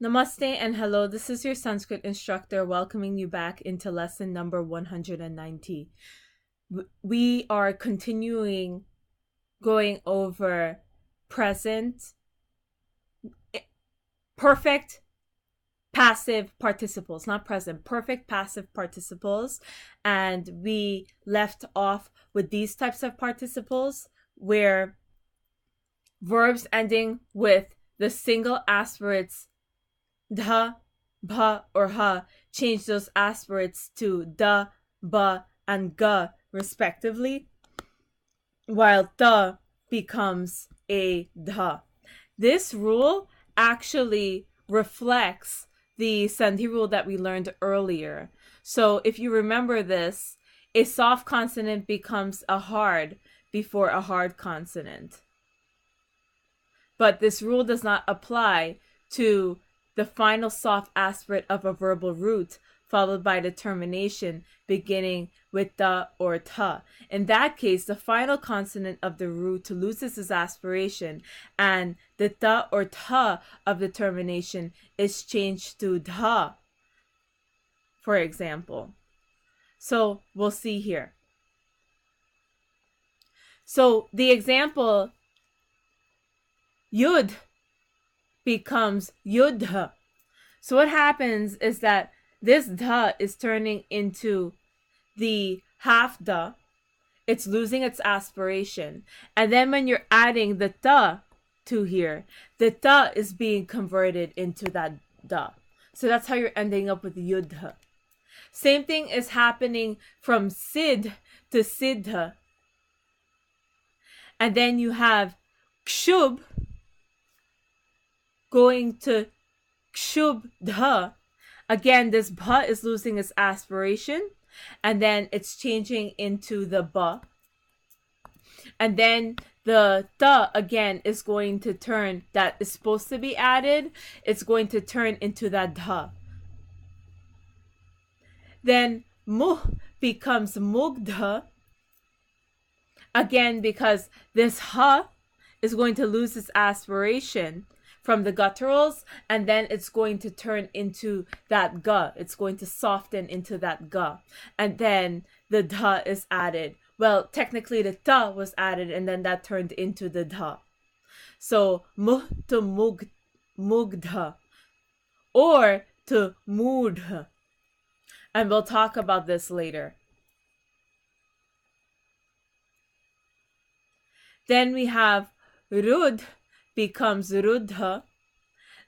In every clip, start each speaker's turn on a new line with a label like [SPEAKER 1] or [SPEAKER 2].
[SPEAKER 1] Namaste and hello. This is your Sanskrit instructor welcoming you back into lesson number 190. We are continuing going over present, perfect passive participles, not present, perfect passive participles. And we left off with these types of participles where verbs ending with the single aspirates dha, bha, or ha change those aspirates to da, ba, and ga respectively, while da becomes a dha. This rule actually reflects the sandhi rule that we learned earlier. So if you remember this, a soft consonant becomes a hard before a hard consonant. But this rule does not apply to the final soft aspirate of a verbal root followed by the termination beginning with da or ta. In that case, the final consonant of the root loses its aspiration and the da or ta of the termination is changed to dha, for example. So we'll see here. So the example, yud becomes yudha. So what happens is that this dha is turning into the half da. It's losing its aspiration. And then when you're adding the ta to here, the ta is being converted into that da. So that's how you're ending up with yudha. Same thing is happening from sid to siddha. And then you have kshub going to kshubdha. Again, this bha is losing its aspiration, and then it's changing into the ba. And then the ta again is going to turn, that is supposed to be added, it's going to turn into that dha. Then muh becomes mugdha. Again, because this ha is going to lose its aspiration from the gutturals, and then it's going to turn into that ga. It's going to soften into that ga. And then the dha is added. Well, technically the ta was added, and then that turned into the dha. So muh to mugdha, or to mudha. And we'll talk about this later. Then we have rud becomes rudha,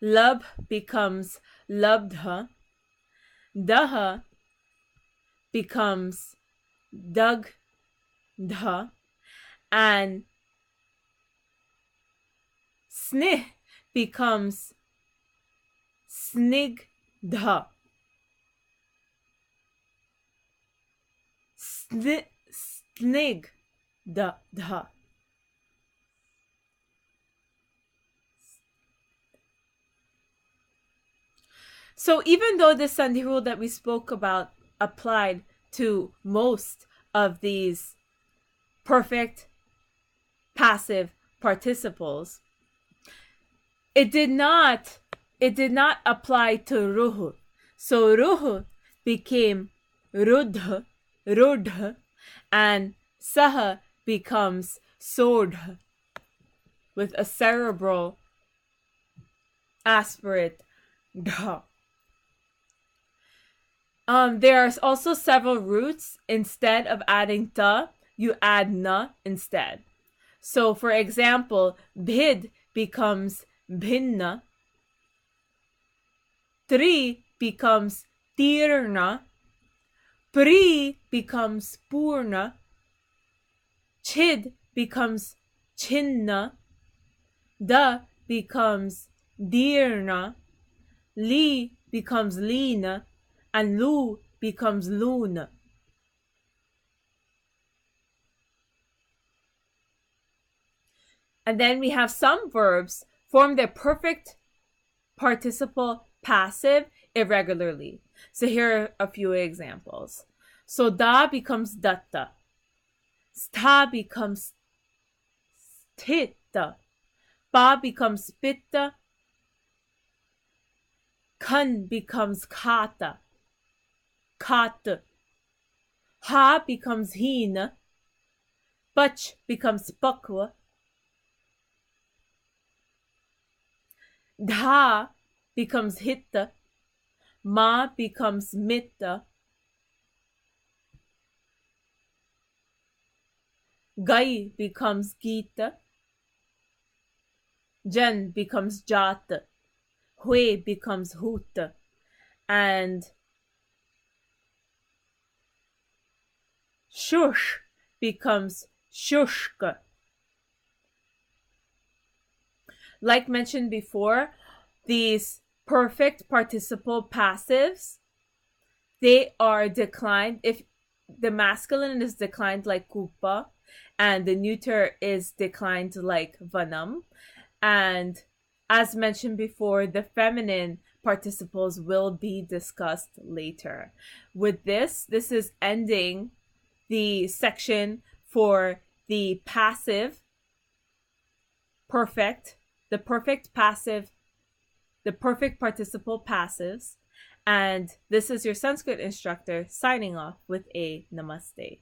[SPEAKER 1] lab becomes labdha, daha becomes dagdha, and snih becomes snigdha. Snigdha. So even though the sandhi rule that we spoke about applied to most of these perfect passive participles, it did not apply to ruh. So ruh became rudh, and saha becomes sodh with a cerebral aspirate dha. There are also several roots. Instead of adding ta, you add na instead. So for example, bhid becomes bhinna, tri becomes tirna, pri becomes purna, chid becomes chinna, da becomes dirna, li becomes lina, and lu becomes luna. And then we have some verbs form their perfect participle passive irregularly. So here are a few examples. So da becomes datta, sta becomes sthitta, pa becomes pitta, Kan becomes kata. Kat. Ha becomes hin. Pach becomes pakwa. Dha becomes hitta. Ma becomes mitta. Gai becomes gita. Jan becomes jata. Hui becomes huta. And shush becomes shushka. Like mentioned before, these perfect participle passives, they are declined. If the masculine is declined like kupa and the neuter is declined like vanam, and as mentioned before, the feminine participles will be discussed later. With this is ending the section for the passive perfect, the perfect passive, the perfect participle passives. And this is your Sanskrit instructor signing off with a namaste.